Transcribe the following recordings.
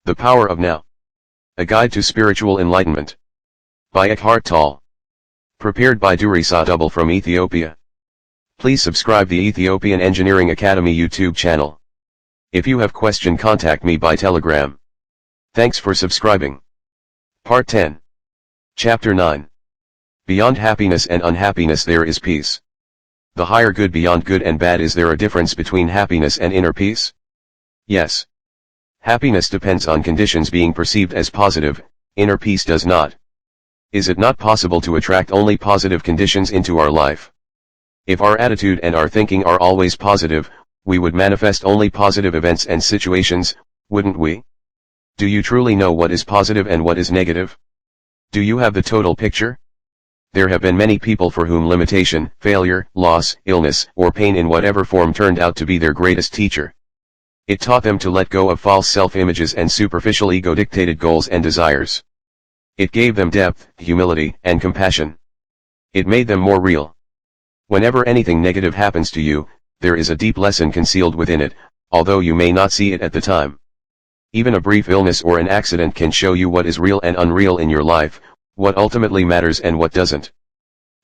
The Power of Now. A Guide to Spiritual Enlightenment. By Eckhart Tolle. Prepared by Durisa Double from Ethiopia. Please subscribe the Ethiopian Engineering Academy YouTube channel. If you have question, contact me by Telegram. Thanks for subscribing. Part 10. Chapter 9. Beyond happiness and unhappiness there is peace. The higher good beyond good and bad. Is there a difference between happiness and inner peace? Yes. Happiness depends on conditions being perceived as positive, inner peace does not. Is it not possible to attract only positive conditions into our life? If our attitude and our thinking are always positive, we would manifest only positive events and situations, wouldn't we? Do you truly know what is positive and what is negative? Do you have the total picture? There have been many people for whom limitation, failure, loss, illness, or pain in whatever form turned out to be their greatest teacher. It taught them to let go of false self-images and superficial ego-dictated goals and desires. It gave them depth, humility, and compassion. It made them more real. Whenever anything negative happens to you, there is a deep lesson concealed within it, although you may not see it at the time. Even a brief illness or an accident can show you what is real and unreal in your life, what ultimately matters and what doesn't.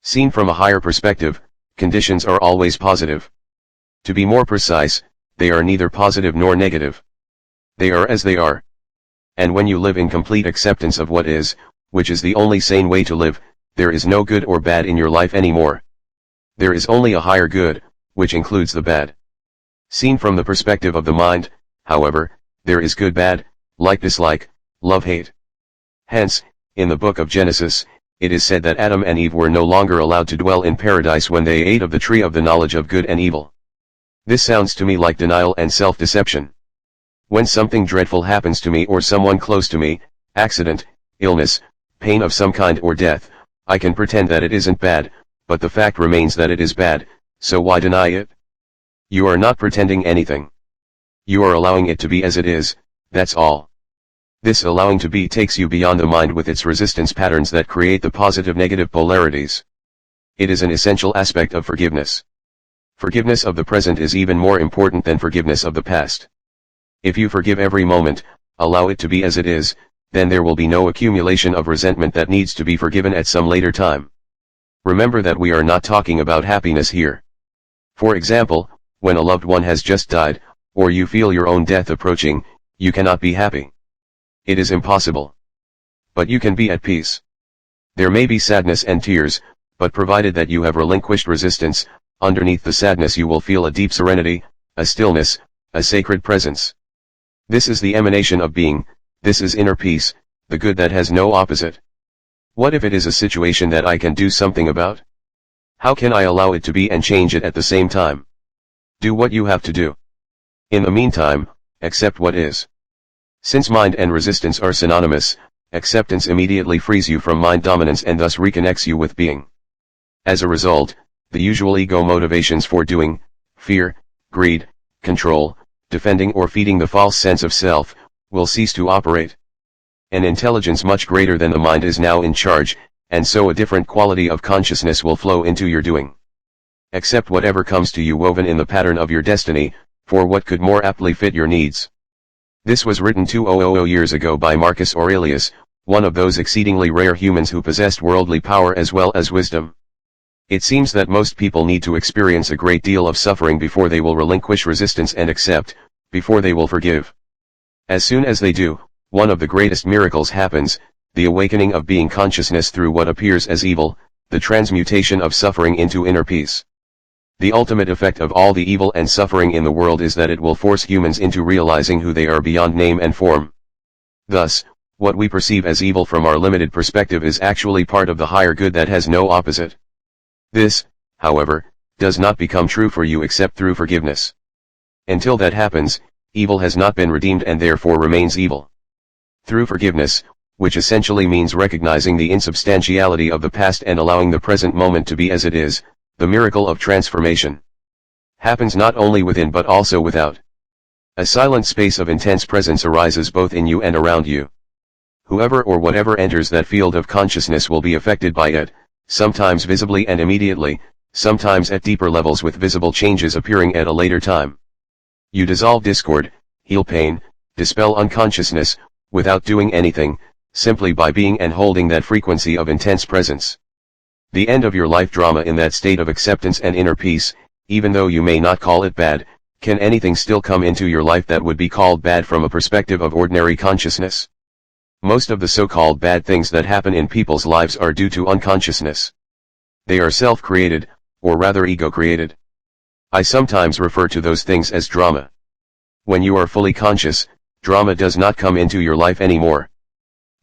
Seen from a higher perspective, conditions are always positive. To be more precise, they are neither positive nor negative. They are as they are. And when you live in complete acceptance of what is, which is the only sane way to live, there is no good or bad in your life anymore. There is only a higher good, which includes the bad. Seen from the perspective of the mind, however, there is good-bad, like-dislike, love-hate. Hence, in the book of Genesis, it is said that Adam and Eve were no longer allowed to dwell in paradise when they ate of the tree of the knowledge of good and evil. This sounds to me like denial and self-deception. When something dreadful happens to me or someone close to me, accident, illness, pain of some kind or death, I can pretend that it isn't bad, but the fact remains that it is bad, so why deny it? You are not pretending anything. You are allowing it to be as it is, that's all. This allowing to be takes you beyond the mind with its resistance patterns that create the positive-negative polarities. It is an essential aspect of forgiveness. Forgiveness of the present is even more important than forgiveness of the past. If you forgive every moment, allow it to be as it is, then there will be no accumulation of resentment that needs to be forgiven at some later time. Remember that we are not talking about happiness here. For example, when a loved one has just died, or you feel your own death approaching, you cannot be happy. It is impossible. But you can be at peace. There may be sadness and tears, but provided that you have relinquished resistance, underneath the sadness you will feel a deep serenity, a stillness, a sacred presence. This is the emanation of being, this is inner peace, the good that has no opposite. What if it is a situation that I can do something about? How can I allow it to be and change it at the same time? Do what you have to do. In the meantime, accept what is. Since mind and resistance are synonymous, acceptance immediately frees you from mind dominance and thus reconnects you with being. As a result, the usual ego motivations for doing, fear, greed, control, defending or feeding the false sense of self, will cease to operate. An intelligence much greater than the mind is now in charge, and so a different quality of consciousness will flow into your doing. Accept whatever comes to you woven in the pattern of your destiny, for what could more aptly fit your needs. This was written 2000 years ago by Marcus Aurelius, one of those exceedingly rare humans who possessed worldly power as well as wisdom. It seems that most people need to experience a great deal of suffering before they will relinquish resistance and accept, before they will forgive. As soon as they do, one of the greatest miracles happens, the awakening of being consciousness through what appears as evil, the transmutation of suffering into inner peace. The ultimate effect of all the evil and suffering in the world is that it will force humans into realizing who they are beyond name and form. Thus, what we perceive as evil from our limited perspective is actually part of the higher good that has no opposite. This, however, does not become true for you except through forgiveness. Until that happens, evil has not been redeemed and therefore remains evil. Through forgiveness, which essentially means recognizing the insubstantiality of the past and allowing the present moment to be as it is, the miracle of transformation happens not only within but also without. A silent space of intense presence arises both in you and around you. Whoever or whatever enters that field of consciousness will be affected by it, sometimes visibly and immediately, sometimes at deeper levels with visible changes appearing at a later time. You dissolve discord, heal pain, dispel unconsciousness, without doing anything, simply by being and holding that frequency of intense presence. The end of your life drama in that state of acceptance and inner peace, even though you may not call it bad, can anything still come into your life that would be called bad from a perspective of ordinary consciousness? Most of the so-called bad things that happen in people's lives are due to unconsciousness. They are self-created, or rather ego-created. I sometimes refer to those things as drama. When you are fully conscious, drama does not come into your life anymore.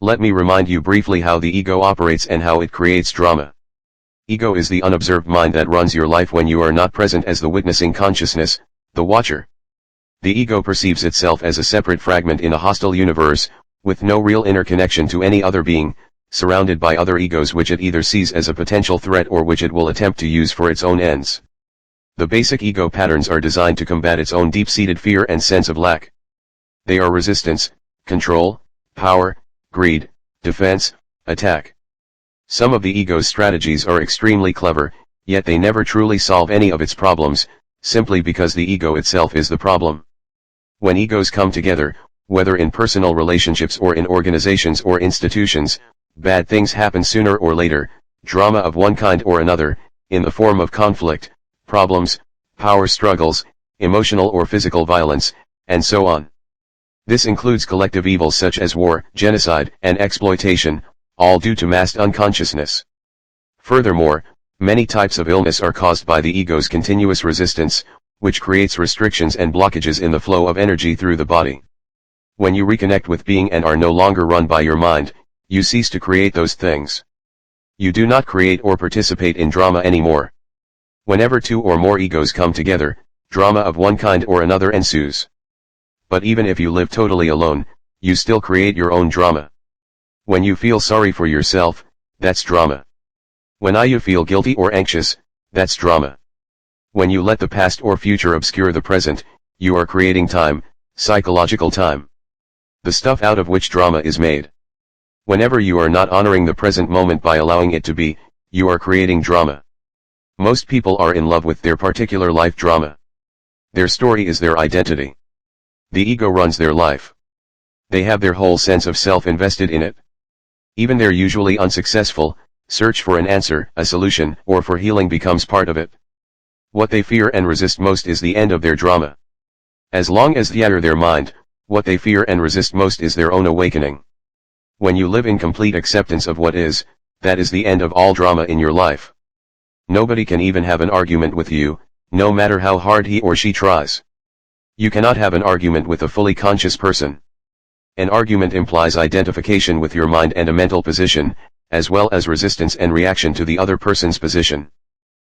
Let me remind you briefly how the ego operates and how it creates drama. Ego is the unobserved mind that runs your life when you are not present as the witnessing consciousness, the watcher. The ego perceives itself as a separate fragment in a hostile universe, with no real inner connection to any other being, surrounded by other egos which it either sees as a potential threat or which it will attempt to use for its own ends. The basic ego patterns are designed to combat its own deep-seated fear and sense of lack. They are resistance, control, power, greed, defense, attack. Some of the ego's strategies are extremely clever, yet they never truly solve any of its problems, simply because the ego itself is the problem. When egos come together, whether in personal relationships or in organizations or institutions, bad things happen sooner or later, drama of one kind or another, in the form of conflict, problems, power struggles, emotional or physical violence, and so on. This includes collective evils such as war, genocide, and exploitation, all due to masked unconsciousness. Furthermore, many types of illness are caused by the ego's continuous resistance, which creates restrictions and blockages in the flow of energy through the body. When you reconnect with being and are no longer run by your mind, you cease to create those things. You do not create or participate in drama anymore. Whenever two or more egos come together, drama of one kind or another ensues. But even if you live totally alone, you still create your own drama. When you feel sorry for yourself, that's drama. When you feel guilty or anxious, that's drama. When you let the past or future obscure the present, you are creating time, psychological time. The stuff out of which drama is made. Whenever you are not honoring the present moment by allowing it to be, you are creating drama. Most people are in love with their particular life drama. Their story is their identity. The ego runs their life. They have their whole sense of self invested in it. Even their usually unsuccessful search for an answer, a solution, or for healing becomes part of it. What they fear and resist most is the end of their drama. As long as they are their mind, what they fear and resist most is their own awakening. When you live in complete acceptance of what is, that is the end of all drama in your life. Nobody can even have an argument with you, no matter how hard he or she tries. You cannot have an argument with a fully conscious person. An argument implies identification with your mind and a mental position, as well as resistance and reaction to the other person's position.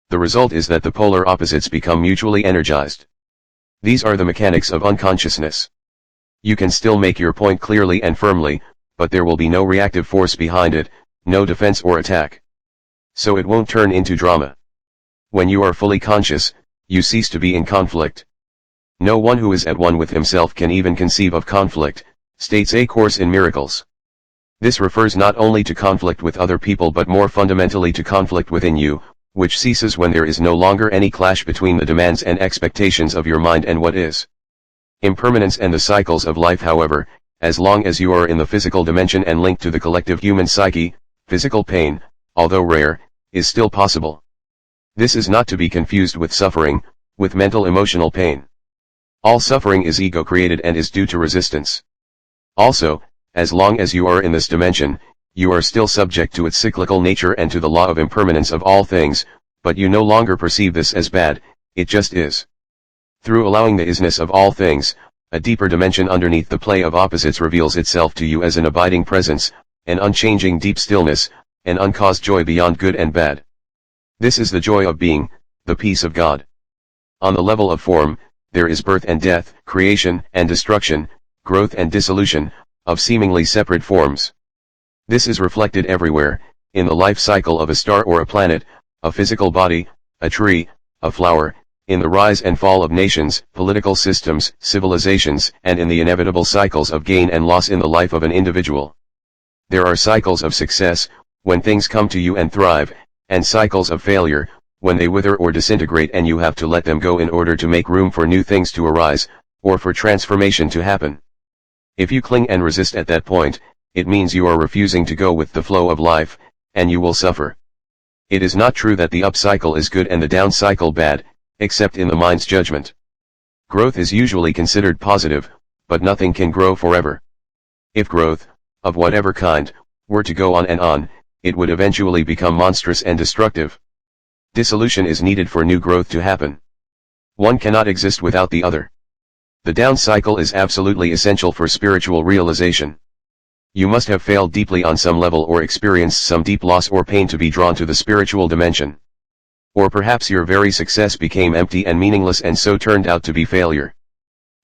The result is that the polar opposites become mutually energized. These are the mechanics of unconsciousness. You can still make your point clearly and firmly, but there will be no reactive force behind it, no defense or attack. So it won't turn into drama. When you are fully conscious, you cease to be in conflict. No one who is at one with himself can even conceive of conflict, states A Course in Miracles. This refers not only to conflict with other people but more fundamentally to conflict within you, which ceases when there is no longer any clash between the demands and expectations of your mind and what is. Impermanence and the cycles of life, however, as long as you are in the physical dimension and linked to the collective human psyche, physical pain, although rare, is still possible. This is not to be confused with suffering, with mental emotional pain. All suffering is ego-created and is due to resistance. Also, as long as you are in this dimension, you are still subject to its cyclical nature and to the law of impermanence of all things, but you no longer perceive this as bad, it just is. Through allowing the isness of all things, a deeper dimension underneath the play of opposites reveals itself to you as an abiding presence, an unchanging deep stillness, an uncaused joy beyond good and bad. This is the joy of being, the peace of God. On the level of form, there is birth and death, creation and destruction, growth and dissolution, of seemingly separate forms. This is reflected everywhere, in the life cycle of a star or a planet, a physical body, a tree, a flower, in the rise and fall of nations, political systems, civilizations, and in the inevitable cycles of gain and loss in the life of an individual. There are cycles of success, when things come to you and thrive, and cycles of failure, when they wither or disintegrate and you have to let them go in order to make room for new things to arise, or for transformation to happen. If you cling and resist at that point, it means you are refusing to go with the flow of life, and you will suffer. It is not true that the up cycle is good and the down cycle bad, except in the mind's judgment. Growth is usually considered positive, but nothing can grow forever. If growth, of whatever kind, were to go on and on, it would eventually become monstrous and destructive. Dissolution is needed for new growth to happen. One cannot exist without the other. The down cycle is absolutely essential for spiritual realization. You must have failed deeply on some level or experienced some deep loss or pain to be drawn to the spiritual dimension. Or perhaps your very success became empty and meaningless and so turned out to be failure.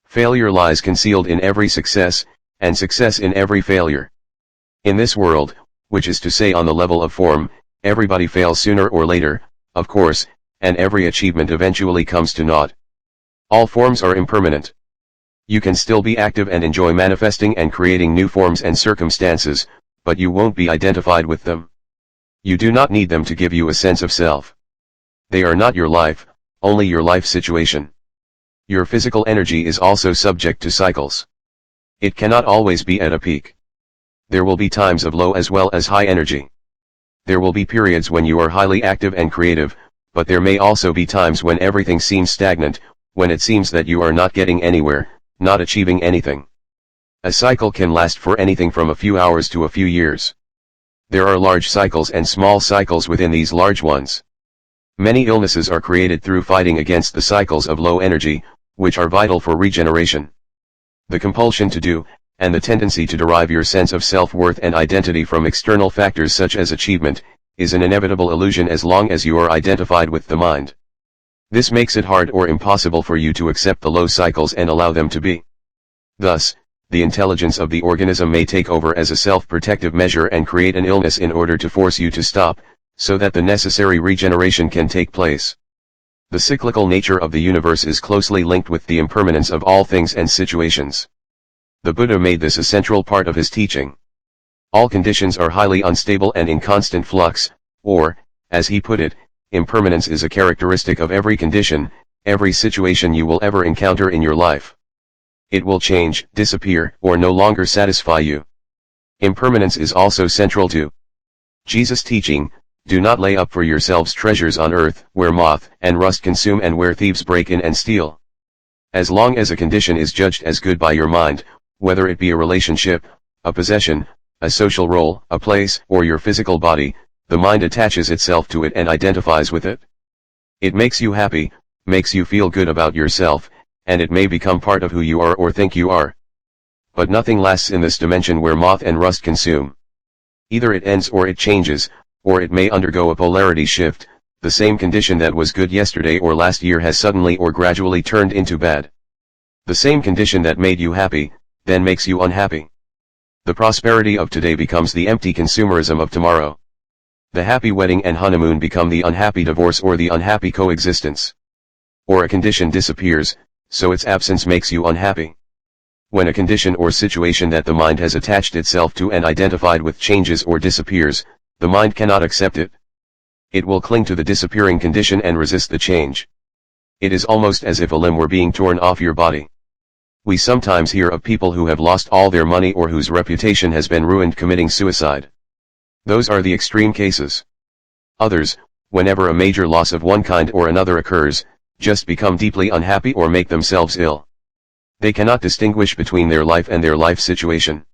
Failure lies concealed in every success, and success in every failure. In this world, which is to say on the level of form, everybody fails sooner or later, of course, and every achievement eventually comes to naught. All forms are impermanent. You can still be active and enjoy manifesting and creating new forms and circumstances, but you won't be identified with them. You do not need them to give you a sense of self. They are not your life, only your life situation. Your physical energy is also subject to cycles. It cannot always be at a peak. There will be times of low as well as high energy. There will be periods when you are highly active and creative, but there may also be times when everything seems stagnant, when it seems that you are not getting anywhere, not achieving anything. A cycle can last for anything from a few hours to a few years. There are large cycles and small cycles within these large ones. Many illnesses are created through fighting against the cycles of low energy, which are vital for regeneration. The compulsion to do, and the tendency to derive your sense of self-worth and identity from external factors such as achievement, is an inevitable illusion as long as you are identified with the mind. This makes it hard or impossible for you to accept the low cycles and allow them to be. Thus, the intelligence of the organism may take over as a self-protective measure and create an illness in order to force you to stop, so that the necessary regeneration can take place. The cyclical nature of the universe is closely linked with the impermanence of all things and situations. The Buddha made this a central part of his teaching. All conditions are highly unstable and in constant flux, or, as he put it, impermanence is a characteristic of every condition, every situation you will ever encounter in your life. It will change, disappear, or no longer satisfy you. Impermanence is also central to Jesus' teaching. Do not lay up for yourselves treasures on earth, where moth and rust consume and where thieves break in and steal. As long as a condition is judged as good by your mind, whether it be a relationship, a possession, a social role, a place, or your physical body, the mind attaches itself to it and identifies with it. It makes you happy, makes you feel good about yourself, and it may become part of who you are or think you are. But nothing lasts in this dimension where moth and rust consume. Either it ends or it changes, or it may undergo a polarity shift. The same condition that was good yesterday or last year has suddenly or gradually turned into bad. The same condition that made you happy, then makes you unhappy. The prosperity of today becomes the empty consumerism of tomorrow. The happy wedding and honeymoon become the unhappy divorce or the unhappy coexistence. Or a condition disappears, so its absence makes you unhappy. When a condition or situation that the mind has attached itself to and identified with changes or disappears, the mind cannot accept it. It will cling to the disappearing condition and resist the change. It is almost as if a limb were being torn off your body. We sometimes hear of people who have lost all their money or whose reputation has been ruined committing suicide. Those are the extreme cases. Others, whenever a major loss of one kind or another occurs, just become deeply unhappy or make themselves ill. They cannot distinguish between their life and their life situation.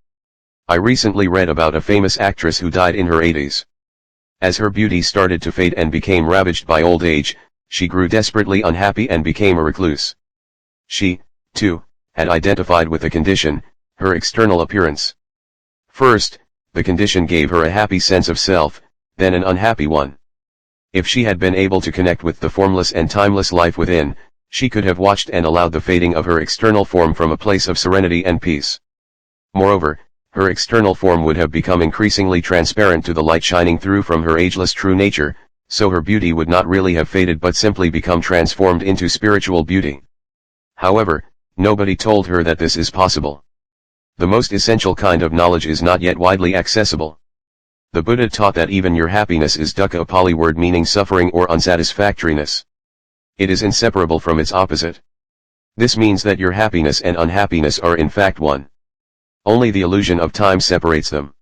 I recently read about a famous actress who died in her 80s. As her beauty started to fade and became ravaged by old age, she grew desperately unhappy and became a recluse. She, too, had identified with a condition, her external appearance. First, the condition gave her a happy sense of self, then an unhappy one. If she had been able to connect with the formless and timeless life within, she could have watched and allowed the fading of her external form from a place of serenity and peace. Moreover, her external form would have become increasingly transparent to the light shining through from her ageless true nature, so her beauty would not really have faded but simply become transformed into spiritual beauty. However, nobody told her that this is possible. The most essential kind of knowledge is not yet widely accessible. The Buddha taught that even your happiness is dukkha, a Pali word meaning suffering or unsatisfactoriness. It is inseparable from its opposite. This means that your happiness and unhappiness are in fact one. Only the illusion of time separates them.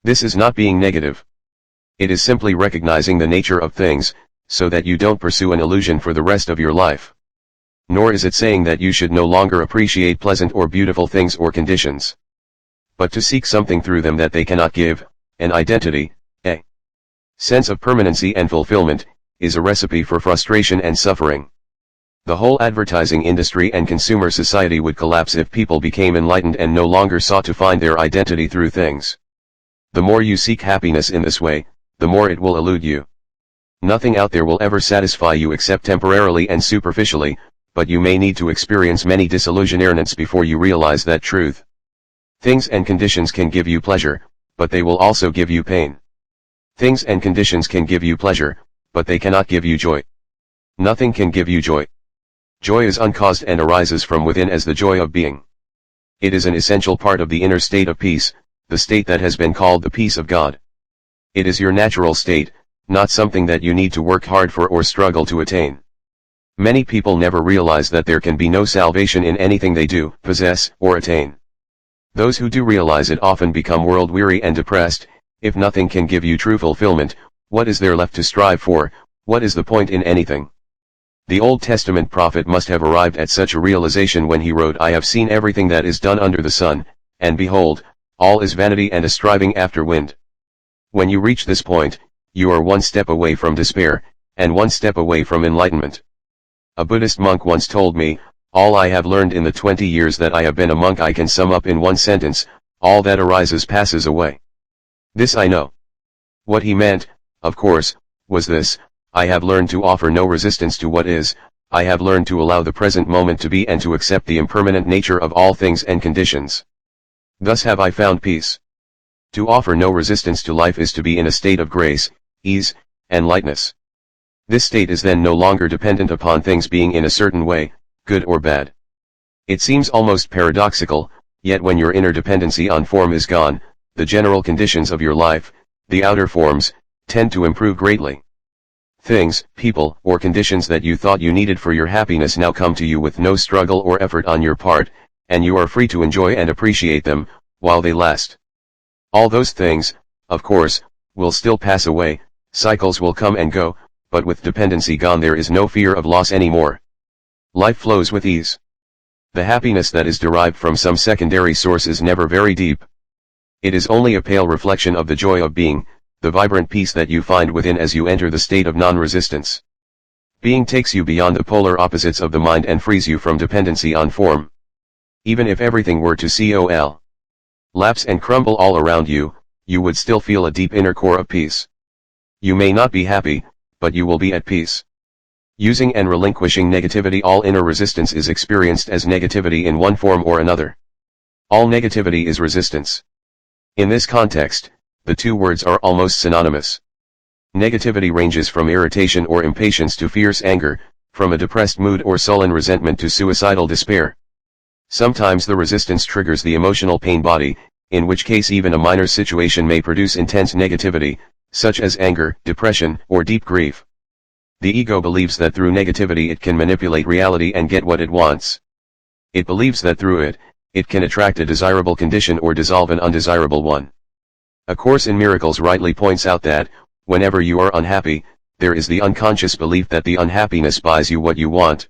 This is not being negative. It is simply recognizing the nature of things, so that you don't pursue an illusion for the rest of your life. Nor is it saying that you should no longer appreciate pleasant or beautiful things or conditions, but to seek something through them that they cannot give, an identity, a sense of permanency and fulfillment, is a recipe for frustration and suffering. The whole advertising industry and consumer society would collapse if people became enlightened and no longer sought to find their identity through things. The more you seek happiness in this way, the more it will elude you. Nothing out there will ever satisfy you except temporarily and superficially, but you may need to experience many disillusionments before you realize that truth. Things and conditions can give you pleasure, but they will also give you pain. Things and conditions can give you pleasure, but they cannot give you joy. Nothing can give you joy. Joy is uncaused and arises from within as the joy of being. It is an essential part of the inner state of peace, the state that has been called the peace of God. It is your natural state, not something that you need to work hard for or struggle to attain. Many people never realize that there can be no salvation in anything they do, possess, or attain. Those who do realize it often become world-weary and depressed. If nothing can give you true fulfillment, what is there left to strive for? What is the point in anything? The Old Testament prophet must have arrived at such a realization when he wrote, "I have seen everything that is done under the sun, and behold, all is vanity and a striving after wind." When you reach this point, you are one step away from despair, and one step away from enlightenment. A Buddhist monk once told me, "All I have learned in the 20 years that I have been a monk I can sum up in one sentence: all that arises passes away." This I know. What he meant, of course, was this: I have learned to offer no resistance to what is, I have learned to allow the present moment to be and to accept the impermanent nature of all things and conditions. Thus have I found peace. To offer no resistance to life is to be in a state of grace, ease, and lightness. This state is then no longer dependent upon things being in a certain way, good or bad. It seems almost paradoxical, yet when your inner dependency on form is gone, the general conditions of your life, the outer forms, tend to improve greatly. Things, people, or conditions that you thought you needed for your happiness now come to you with no struggle or effort on your part, and you are free to enjoy and appreciate them, while they last. All those things, of course, will still pass away, cycles will come and go, but with dependency gone there is no fear of loss anymore. Life flows with ease. The happiness that is derived from some secondary source is never very deep. It is only a pale reflection of the joy of being, the vibrant peace that you find within as you enter the state of non-resistance. Being takes you beyond the polar opposites of the mind and frees you from dependency on form. Even if everything were to collapse and crumble all around you, you would still feel a deep inner core of peace. You may not be happy, but you will be at peace. Using and relinquishing negativity. All inner resistance is experienced as negativity in one form or another. All negativity is resistance. In this context, the two words are almost synonymous. Negativity ranges from irritation or impatience to fierce anger, from a depressed mood or sullen resentment to suicidal despair. Sometimes the resistance triggers the emotional pain body, in which case even a minor situation may produce intense negativity, such as anger, depression, or deep grief. The ego believes that through negativity it can manipulate reality and get what it wants. It believes that through it, it can attract a desirable condition or dissolve an undesirable one. A Course in Miracles rightly points out that, whenever you are unhappy, there is the unconscious belief that the unhappiness buys you what you want.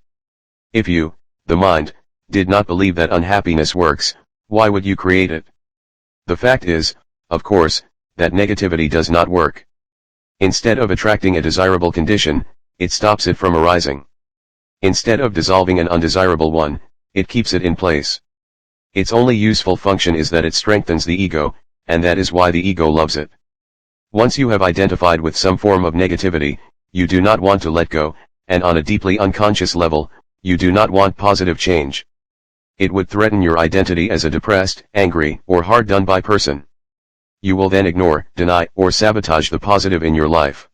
If you, the mind, did not believe that unhappiness works, why would you create it? The fact is, of course, that negativity does not work. Instead of attracting a desirable condition, it stops it from arising. Instead of dissolving an undesirable one, it keeps it in place. Its only useful function is that it strengthens the ego, and that is why the ego loves it. Once you have identified with some form of negativity, you do not want to let go, and on a deeply unconscious level, you do not want positive change. It would threaten your identity as a depressed, angry, or hard-done-by person. You will then ignore, deny, or sabotage the positive in your life.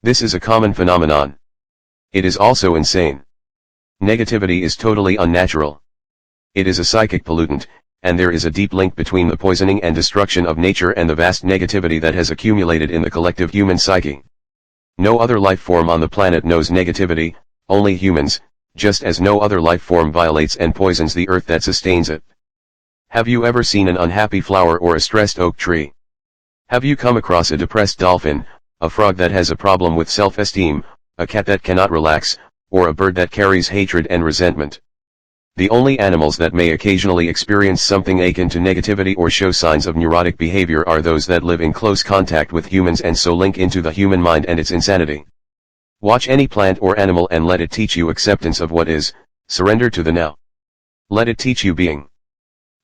This is a common phenomenon. It is also insane. Negativity is totally unnatural. It is a psychic pollutant, and there is a deep link between the poisoning and destruction of nature and the vast negativity that has accumulated in the collective human psyche. No other life form on the planet knows negativity, only humans, just as no other life form violates and poisons the earth that sustains it. Have you ever seen an unhappy flower or a stressed oak tree? Have you come across a depressed dolphin, a frog that has a problem with self-esteem, a cat that cannot relax, or a bird that carries hatred and resentment? The only animals that may occasionally experience something akin to negativity or show signs of neurotic behavior are those that live in close contact with humans and so link into the human mind and its insanity. Watch any plant or animal and let it teach you acceptance of what is, surrender to the now. Let it teach you being.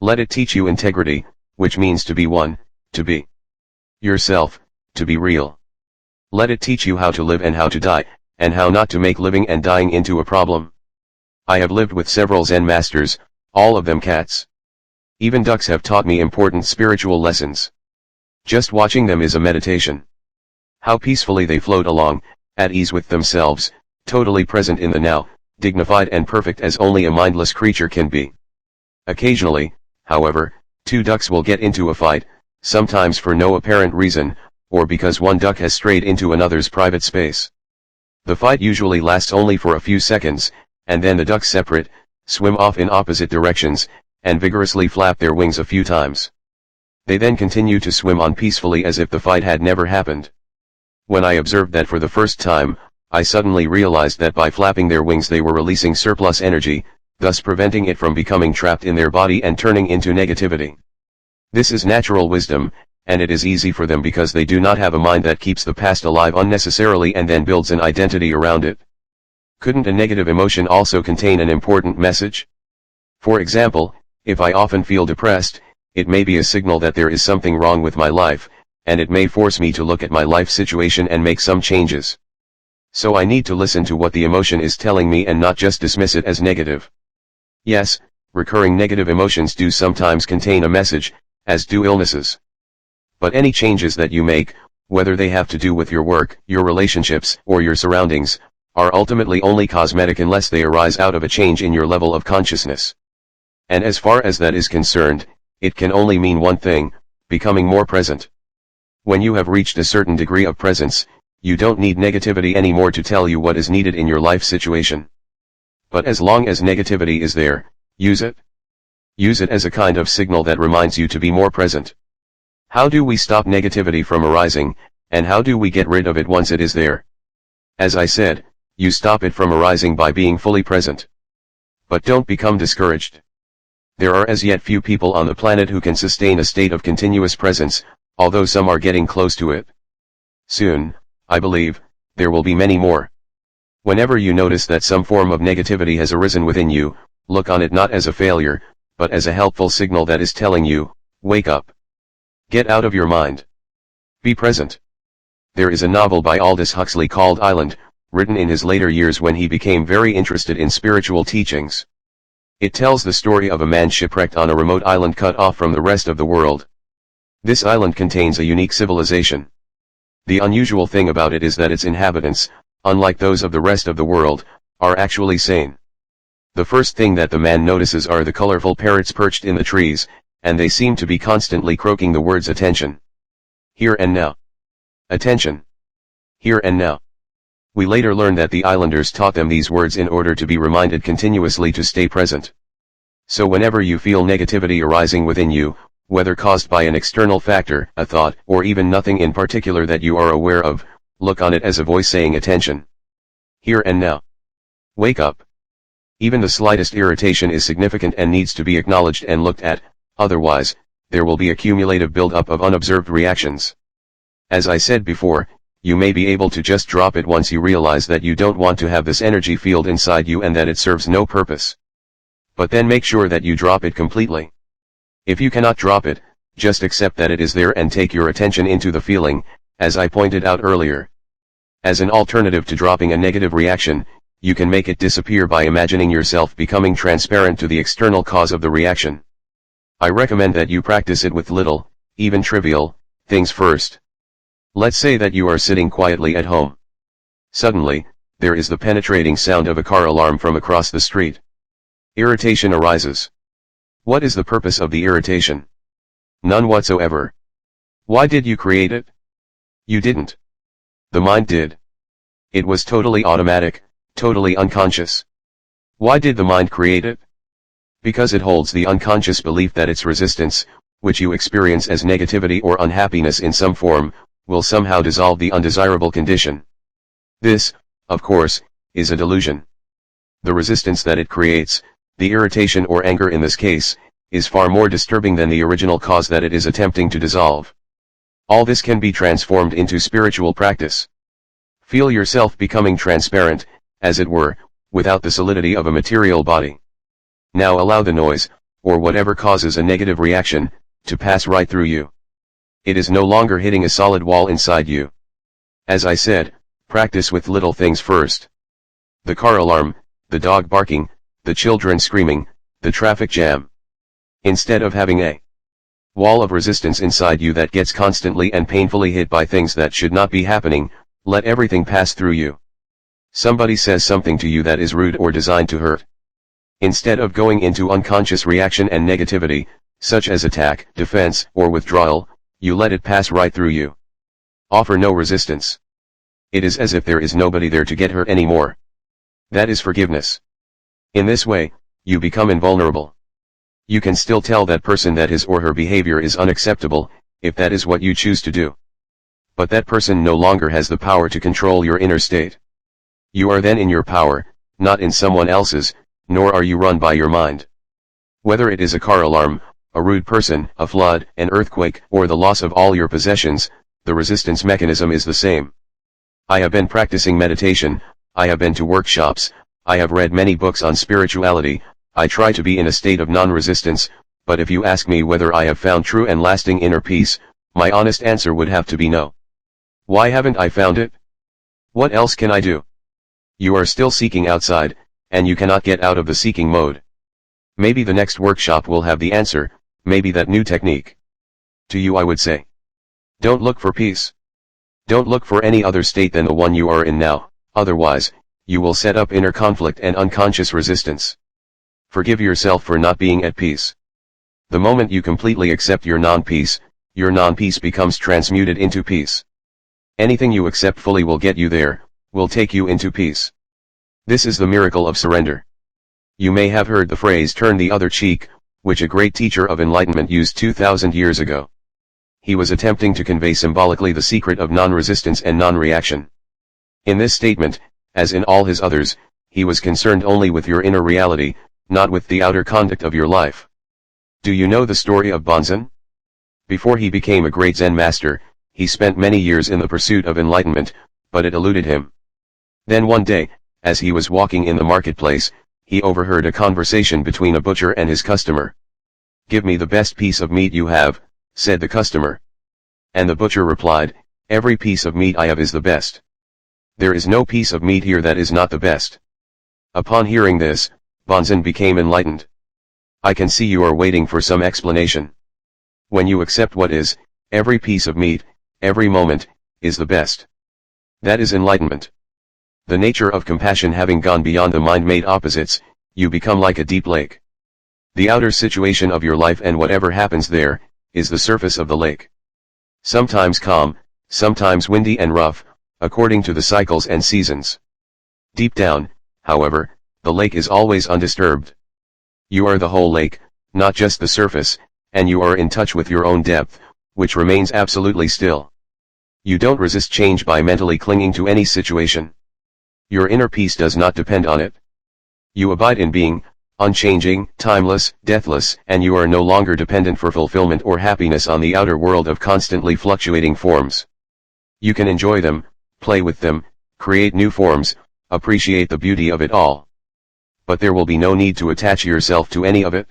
Let it teach you integrity, which means to be one, to be yourself, to be real. Let it teach you how to live and how to die, and how not to make living and dying into a problem. I have lived with several Zen masters, all of them cats. Even ducks have taught me important spiritual lessons. Just watching them is a meditation. How peacefully they float along, at ease with themselves, totally present in the now, dignified and perfect as only a mindless creature can be. Occasionally, however, two ducks will get into a fight, sometimes for no apparent reason, or because one duck has strayed into another's private space. The fight usually lasts only for a few seconds, and then the ducks separate, swim off in opposite directions, and vigorously flap their wings a few times. They then continue to swim on peacefully as if the fight had never happened. When I observed that for the first time, I suddenly realized that by flapping their wings they were releasing surplus energy, thus preventing it from becoming trapped in their body and turning into negativity. This is natural wisdom, and it is easy for them because they do not have a mind that keeps the past alive unnecessarily and then builds an identity around it. Couldn't a negative emotion also contain an important message? For example, if I often feel depressed, it may be a signal that there is something wrong with my life, and it may force me to look at my life situation and make some changes. So I need to listen to what the emotion is telling me and not just dismiss it as negative. Yes, recurring negative emotions do sometimes contain a message, as do illnesses. But any changes that you make, whether they have to do with your work, your relationships, or your surroundings, are ultimately only cosmetic unless they arise out of a change in your level of consciousness. And as far as that is concerned, it can only mean one thing, becoming more present. When you have reached a certain degree of presence, you don't need negativity anymore to tell you what is needed in your life situation. But as long as negativity is there, use it. Use it as a kind of signal that reminds you to be more present. How do we stop negativity from arising, and how do we get rid of it once it is there? As I said, you stop it from arising by being fully present. But don't become discouraged. There are as yet few people on the planet who can sustain a state of continuous presence, although some are getting close to it. Soon, I believe, there will be many more. Whenever you notice that some form of negativity has arisen within you, look on it not as a failure, but as a helpful signal that is telling you, wake up. Get out of your mind. Be present. There is a novel by Aldous Huxley called Island, written in his later years when he became very interested in spiritual teachings. It tells the story of a man shipwrecked on a remote island cut off from the rest of the world. This island contains a unique civilization. The unusual thing about it is that its inhabitants, unlike those of the rest of the world, are actually sane. The first thing that the man notices are the colorful parrots perched in the trees, and they seem to be constantly croaking the words attention. Here and now. Attention. Here and now. We later learn that the islanders taught them these words in order to be reminded continuously to stay present. So whenever you feel negativity arising within you, whether caused by an external factor, a thought, or even nothing in particular that you are aware of, look on it as a voice saying attention. Here and now. Wake up. Even the slightest irritation is significant and needs to be acknowledged and looked at, otherwise, there will be a cumulative build-up of unobserved reactions. As I said before, you may be able to just drop it once you realize that you don't want to have this energy field inside you and that it serves no purpose. But then make sure that you drop it completely. If you cannot drop it, just accept that it is there and take your attention into the feeling, as I pointed out earlier. As an alternative to dropping a negative reaction, you can make it disappear by imagining yourself becoming transparent to the external cause of the reaction. I recommend that you practice it with little, even trivial, things first. Let's say that you are sitting quietly at home. Suddenly, there is the penetrating sound of a car alarm from across the street. Irritation arises. What is the purpose of the irritation? None whatsoever. Why did you create it? You didn't. The mind did. It was totally automatic, totally unconscious. Why did the mind create it? Because it holds the unconscious belief that its resistance, which you experience as negativity or unhappiness in some form, will somehow dissolve the undesirable condition. This, of course, is a delusion. The resistance that it creates, the irritation or anger in this case, is far more disturbing than the original cause that it is attempting to dissolve. All this can be transformed into spiritual practice. Feel yourself becoming transparent, as it were, without the solidity of a material body. Now allow the noise, or whatever causes a negative reaction, to pass right through you. It is no longer hitting a solid wall inside you. As I said, practice with little things first. The car alarm, the dog barking, the children screaming, the traffic jam. Instead of having a wall of resistance inside you that gets constantly and painfully hit by things that should not be happening, let everything pass through you. Somebody says something to you that is rude or designed to hurt. Instead of going into unconscious reaction and negativity, such as attack, defense, or withdrawal, you let it pass right through you. Offer no resistance. It is as if there is nobody there to get hurt anymore. That is forgiveness. In this way, you become invulnerable. You can still tell that person that his or her behavior is unacceptable, if that is what you choose to do. But that person no longer has the power to control your inner state. You are then in your power, not in someone else's, nor are you run by your mind. Whether it is a car alarm, a rude person, a flood, an earthquake, or the loss of all your possessions, the resistance mechanism is the same. I have been practicing meditation, I have been to workshops, I have read many books on spirituality, I try to be in a state of non-resistance, but if you ask me whether I have found true and lasting inner peace, my honest answer would have to be no. Why haven't I found it? What else can I do? You are still seeking outside, and you cannot get out of the seeking mode. Maybe the next workshop will have the answer, maybe that new technique. To you I would say, don't look for peace. Don't look for any other state than the one you are in now, otherwise, you will set up inner conflict and unconscious resistance. Forgive yourself for not being at peace. The moment you completely accept your non-peace becomes transmuted into peace. Anything you accept fully will get you there, will take you into peace. This is the miracle of surrender. You may have heard the phrase "turn the other cheek," which a great teacher of enlightenment used 2,000 years ago. He was attempting to convey symbolically the secret of non-resistance and non-reaction. In this statement, as in all his others, he was concerned only with your inner reality, not with the outer conduct of your life. Do you know the story of Bonzen? Before he became a great Zen master, he spent many years in the pursuit of enlightenment, but it eluded him. Then one day, as he was walking in the marketplace, he overheard a conversation between a butcher and his customer. "Give me the best piece of meat you have," said the customer. And the butcher replied, "Every piece of meat I have is the best. There is no piece of meat here that is not the best." Upon hearing this, Bonzen became enlightened. I can see you are waiting for some explanation. When you accept what is, every piece of meat, every moment, is the best. That is enlightenment. The nature of compassion having gone beyond the mind-made opposites, you become like a deep lake. The outer situation of your life and whatever happens there, is the surface of the lake. Sometimes calm, sometimes windy and rough, according to the cycles and seasons. Deep down, however, the lake is always undisturbed. You are the whole lake, not just the surface, and you are in touch with your own depth, which remains absolutely still. You don't resist change by mentally clinging to any situation. Your inner peace does not depend on it. You abide in being, unchanging, timeless, deathless, and you are no longer dependent for fulfillment or happiness on the outer world of constantly fluctuating forms. You can enjoy them, play with them, create new forms, appreciate the beauty of it all. But there will be no need to attach yourself to any of it.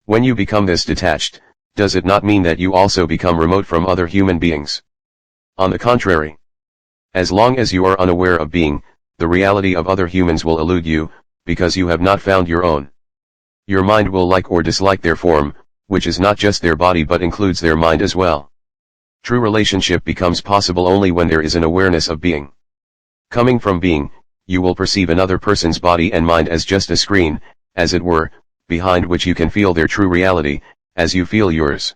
When you become this detached, does it not mean that you also become remote from other human beings? On the contrary. As long as you are unaware of being, the reality of other humans will elude you, because you have not found your own. Your mind will like or dislike their form, which is not just their body but includes their mind as well. True relationship becomes possible only when there is an awareness of being. Coming from being, you will perceive another person's body and mind as just a screen, as it were, behind which you can feel their true reality, as you feel yours.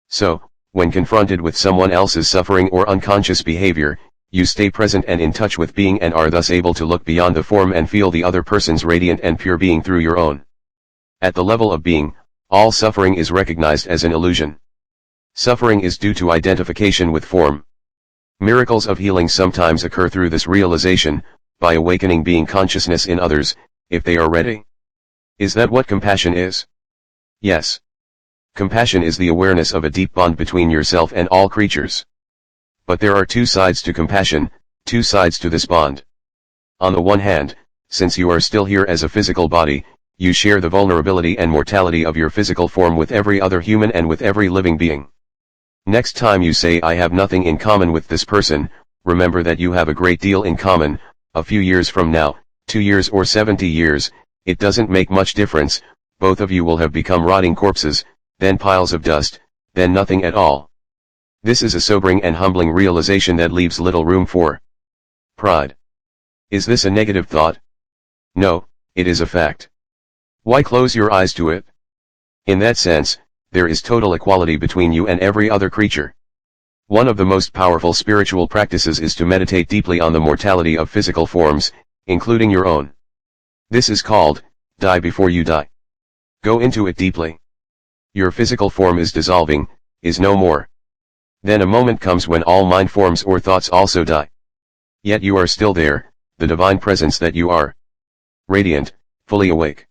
So, when confronted with someone else's suffering or unconscious behavior, you stay present and in touch with being and are thus able to look beyond the form and feel the other person's radiant and pure being through your own. At the level of being, all suffering is recognized as an illusion. Suffering is due to identification with form. Miracles of healing sometimes occur through this realization, by awakening being consciousness in others, if they are ready. Is that what compassion is? Yes. Compassion is the awareness of a deep bond between yourself and all creatures. But there are two sides to compassion, two sides to this bond. On the one hand, since you are still here as a physical body, you share the vulnerability and mortality of your physical form with every other human and with every living being. Next time you say I have nothing in common with this person, remember that you have a great deal in common. A few years from now, 2 years or 70 years, it doesn't make much difference, both of you will have become rotting corpses, then piles of dust, then nothing at all. This is a sobering and humbling realization that leaves little room for pride. Is this a negative thought? No, it is a fact. Why close your eyes to it? In that sense, there is total equality between you and every other creature. One of the most powerful spiritual practices is to meditate deeply on the mortality of physical forms, including your own. This is called, die before you die. Go into it deeply. Your physical form is dissolving, is no more. Then a moment comes when all mind forms or thoughts also die. Yet you are still there, the divine presence that you are. Radiant, fully awake.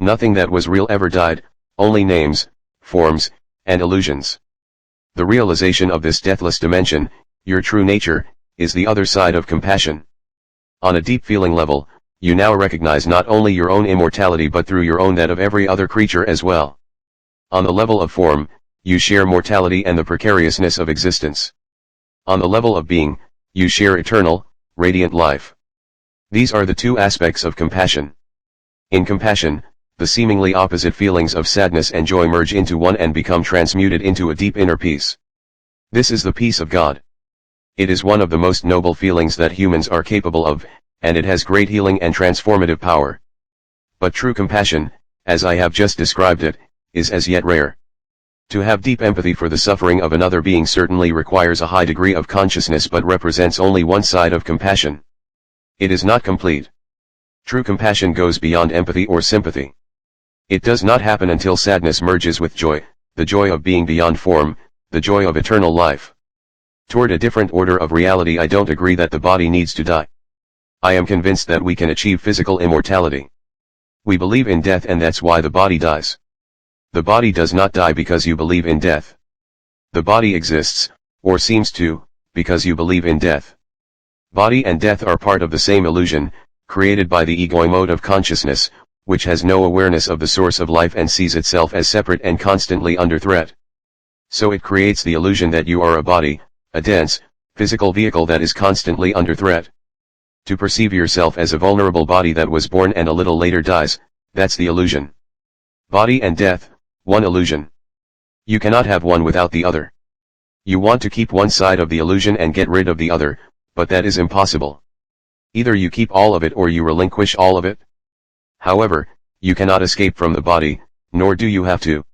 Nothing that was real ever died, only names, forms, and illusions. The realization of this deathless dimension, your true nature, is the other side of compassion. On a deep feeling level, you now recognize not only your own immortality but through your own that of every other creature as well. On the level of form, you share mortality and the precariousness of existence. On the level of being, you share eternal, radiant life. These are the two aspects of compassion. In compassion, the seemingly opposite feelings of sadness and joy merge into one and become transmuted into a deep inner peace. This is the peace of God. It is one of the most noble feelings that humans are capable of, and it has great healing and transformative power. But true compassion, as I have just described it, is as yet rare. To have deep empathy for the suffering of another being certainly requires a high degree of consciousness but represents only one side of compassion. It is not complete. True compassion goes beyond empathy or sympathy. It does not happen until sadness merges with joy, the joy of being beyond form, the joy of eternal life. Toward a different order of reality, I don't agree that the body needs to die. I am convinced that we can achieve physical immortality. We believe in death and that's why the body dies. The body does not die because you believe in death. The body exists, or seems to, because you believe in death. Body and death are part of the same illusion, created by the ego mode of consciousness, which has no awareness of the source of life and sees itself as separate and constantly under threat. So it creates the illusion that you are a body, a dense, physical vehicle that is constantly under threat. To perceive yourself as a vulnerable body that was born and a little later dies, that's the illusion. Body and death, one illusion. You cannot have one without the other. You want to keep one side of the illusion and get rid of the other, but that is impossible. Either you keep all of it or you relinquish all of it. However, you cannot escape from the body, nor do you have to.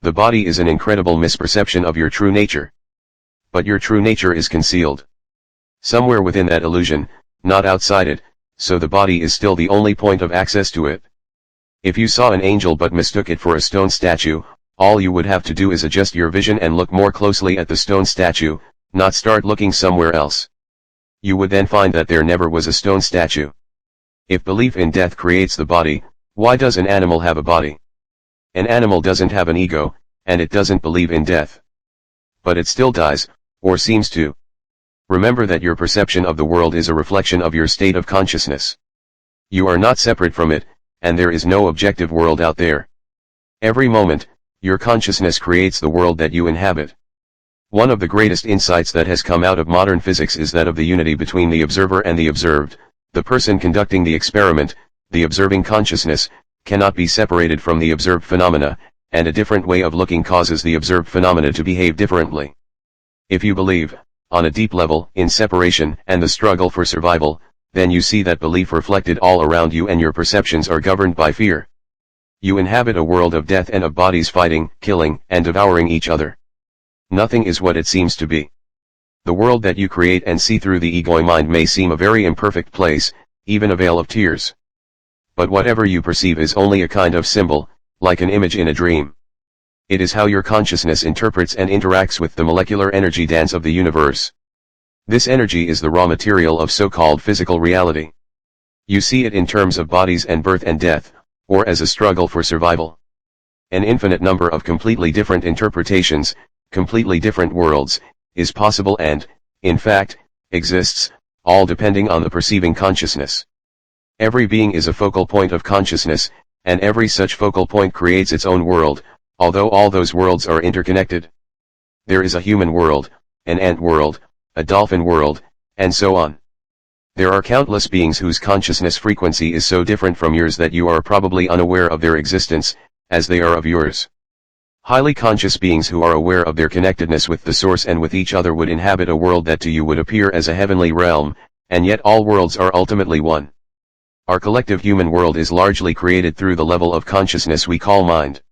The body is an incredible misperception of your true nature. But your true nature is concealed somewhere within that illusion, not outside it, so the body is still the only point of access to it. If you saw an angel but mistook it for a stone statue, all you would have to do is adjust your vision and look more closely at the stone statue, not start looking somewhere else. You would then find that there never was a stone statue. If belief in death creates the body, why does an animal have a body? An animal doesn't have an ego, and it doesn't believe in death. But it still dies, or seems to. Remember that your perception of the world is a reflection of your state of consciousness. You are not separate from it, and there is no objective world out there. Every moment, your consciousness creates the world that you inhabit. One of the greatest insights that has come out of modern physics is that of the unity between the observer and the observed. The person conducting the experiment, the observing consciousness, cannot be separated from the observed phenomena, and a different way of looking causes the observed phenomena to behave differently. If you believe, on a deep level, in separation and the struggle for survival, then you see that belief reflected all around you and your perceptions are governed by fear. You inhabit a world of death and of bodies fighting, killing, and devouring each other. Nothing is what it seems to be. The world that you create and see through the ego mind may seem a very imperfect place, even a vale of tears. But whatever you perceive is only a kind of symbol, like an image in a dream. It is how your consciousness interprets and interacts with the molecular energy dance of the universe. This energy is the raw material of so-called physical reality. You see it in terms of bodies and birth and death, or as a struggle for survival. An infinite number of completely different interpretations, completely different worlds, is possible and, in fact, exists, all depending on the perceiving consciousness. Every being is a focal point of consciousness, and every such focal point creates its own world, although all those worlds are interconnected. There is a human world, an ant world, a dolphin world, and so on. There are countless beings whose consciousness frequency is so different from yours that you are probably unaware of their existence, as they are of yours. Highly conscious beings who are aware of their connectedness with the source and with each other would inhabit a world that to you would appear as a heavenly realm, and yet all worlds are ultimately one. Our collective human world is largely created through the level of consciousness we call mind.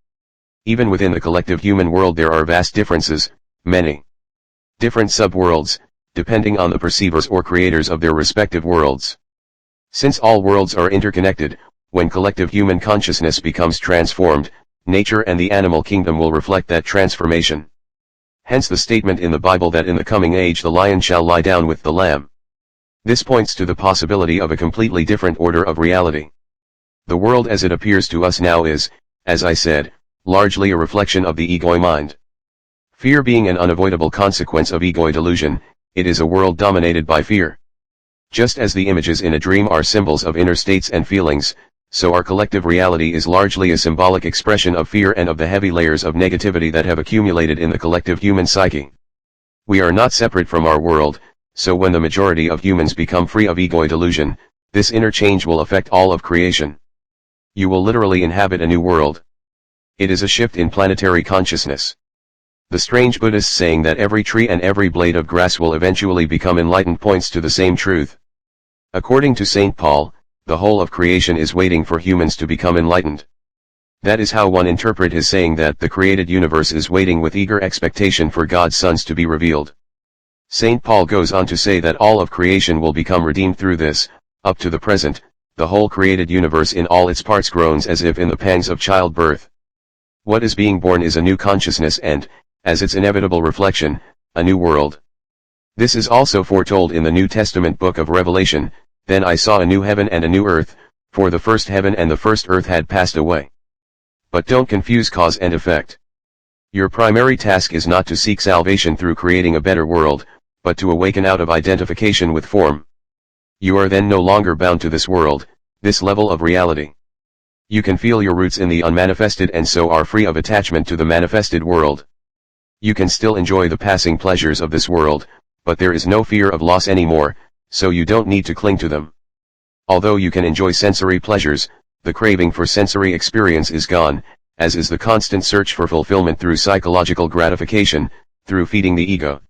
Even within the collective human world there are vast differences, many different sub-worlds, depending on the perceivers or creators of their respective worlds. Since all worlds are interconnected, when collective human consciousness becomes transformed, nature and the animal kingdom will reflect that transformation. Hence the statement in the Bible that in the coming age the lion shall lie down with the lamb. This points to the possibility of a completely different order of reality. The world as it appears to us now is, as I said, largely a reflection of the ego mind. Fear being an unavoidable consequence of ego delusion, it is a world dominated by fear. Just as the images in a dream are symbols of inner states and feelings, so our collective reality is largely a symbolic expression of fear and of the heavy layers of negativity that have accumulated in the collective human psyche. We are not separate from our world, so when the majority of humans become free of ego delusion, this inner change will affect all of creation. You will literally inhabit a new world. It is a shift in planetary consciousness. The strange Buddhist saying that every tree and every blade of grass will eventually become enlightened points to the same truth. According to St. Paul, the whole of creation is waiting for humans to become enlightened. That is how one interprets his saying that the created universe is waiting with eager expectation for God's sons to be revealed. St. Paul goes on to say that all of creation will become redeemed through this. Up to the present, the whole created universe in all its parts groans as if in the pangs of childbirth. What is being born is a new consciousness and, as its inevitable reflection, a new world. This is also foretold in the New Testament book of Revelation. Then I saw a new heaven and a new earth, for the first heaven and the first earth had passed away. But don't confuse cause and effect. Your primary task is not to seek salvation through creating a better world, but to awaken out of identification with form. You are then no longer bound to this world, this level of reality. You can feel your roots in the unmanifested and so are free of attachment to the manifested world. You can still enjoy the passing pleasures of this world, but there is no fear of loss anymore, so you don't need to cling to them. Although you can enjoy sensory pleasures, the craving for sensory experience is gone, as is the constant search for fulfillment through psychological gratification, through feeding the ego.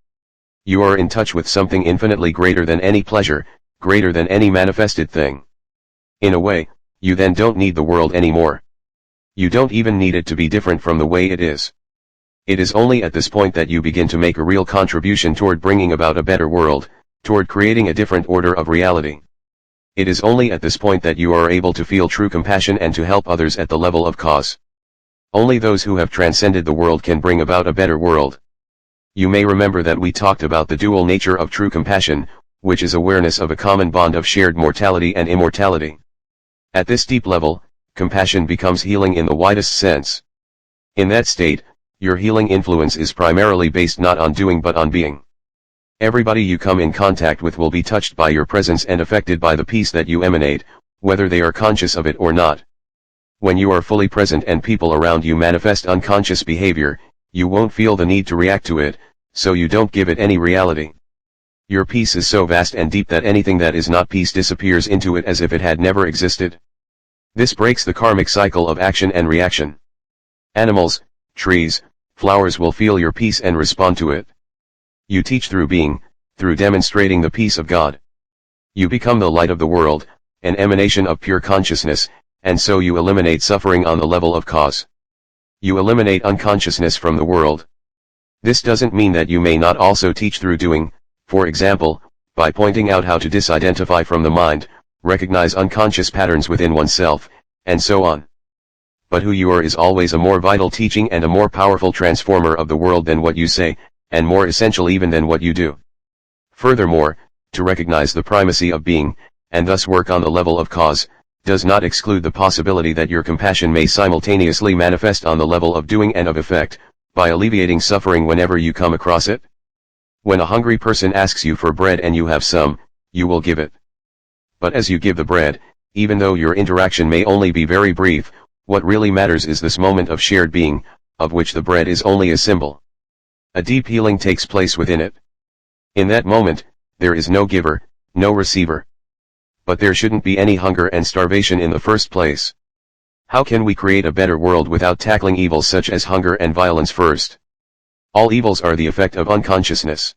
You are in touch with something infinitely greater than any pleasure, greater than any manifested thing. In a way, you then don't need the world anymore. You don't even need it to be different from the way it is. It is only at this point that you begin to make a real contribution toward bringing about a better world, toward creating a different order of reality. It is only at this point that you are able to feel true compassion and to help others at the level of cause. Only those who have transcended the world can bring about a better world. You may remember that we talked about the dual nature of true compassion, which is awareness of a common bond of shared mortality and immortality. At this deep level, compassion becomes healing in the widest sense. In that state, your healing influence is primarily based not on doing but on being. Everybody you come in contact with will be touched by your presence and affected by the peace that you emanate, whether they are conscious of it or not. When you are fully present and people around you manifest unconscious behavior, you won't feel the need to react to it, so you don't give it any reality. Your peace is so vast and deep that anything that is not peace disappears into it as if it had never existed. This breaks the karmic cycle of action and reaction. Animals, trees, flowers will feel your peace and respond to it. You teach through being, through demonstrating the peace of God. You become the light of the world, an emanation of pure consciousness, and so you eliminate suffering on the level of cause. You eliminate unconsciousness from the world. This doesn't mean that you may not also teach through doing, for example, by pointing out how to disidentify from the mind, recognize unconscious patterns within oneself, and so on. But who you are is always a more vital teaching and a more powerful transformer of the world than what you say, and more essential even than what you do. Furthermore, to recognize the primacy of being, and thus work on the level of cause, does not exclude the possibility that your compassion may simultaneously manifest on the level of doing and of effect, by alleviating suffering whenever you come across it. When a hungry person asks you for bread and you have some, you will give it. But as you give the bread, even though your interaction may only be very brief, what really matters is this moment of shared being, of which the bread is only a symbol. A deep healing takes place within it. In that moment, there is no giver, no receiver. But there shouldn't be any hunger and starvation in the first place. How can we create a better world without tackling evils such as hunger and violence first? All evils are the effect of unconsciousness.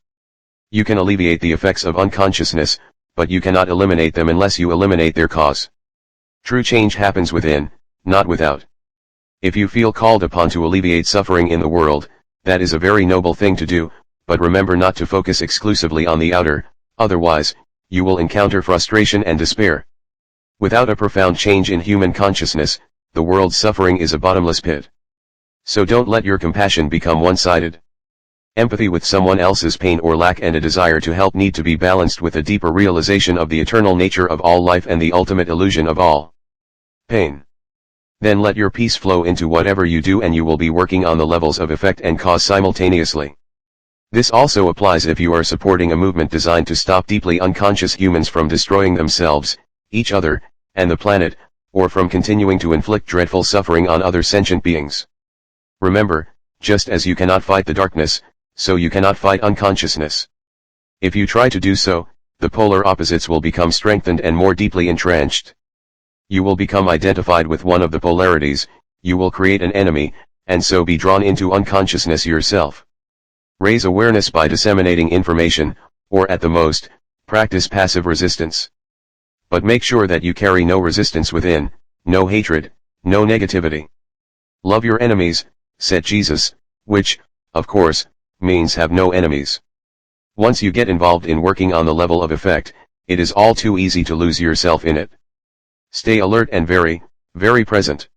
You can alleviate the effects of unconsciousness, but you cannot eliminate them unless you eliminate their cause. True change happens within, not without. If you feel called upon to alleviate suffering in the world, that is a very noble thing to do, but remember not to focus exclusively on the outer, otherwise, you will encounter frustration and despair. Without a profound change in human consciousness, the world's suffering is a bottomless pit. So don't let your compassion become one-sided. Empathy with someone else's pain or lack and a desire to help need to be balanced with a deeper realization of the eternal nature of all life and the ultimate illusion of all pain. Then let your peace flow into whatever you do and you will be working on the levels of effect and cause simultaneously. This also applies if you are supporting a movement designed to stop deeply unconscious humans from destroying themselves, each other, and the planet, or from continuing to inflict dreadful suffering on other sentient beings. Remember, just as you cannot fight the darkness, so you cannot fight unconsciousness. If you try to do so, the polar opposites will become strengthened and more deeply entrenched. You will become identified with one of the polarities, you will create an enemy, and so be drawn into unconsciousness yourself. Raise awareness by disseminating information, or at the most, practice passive resistance. But make sure that you carry no resistance within, no hatred, no negativity. Love your enemies, said Jesus, which, of course, means have no enemies. Once you get involved in working on the level of effect, it is all too easy to lose yourself in it. Stay alert and very, very present.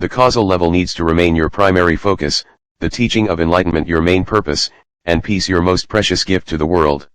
The causal level needs to remain your primary focus, the teaching of enlightenment your main purpose, and peace your most precious gift to the world.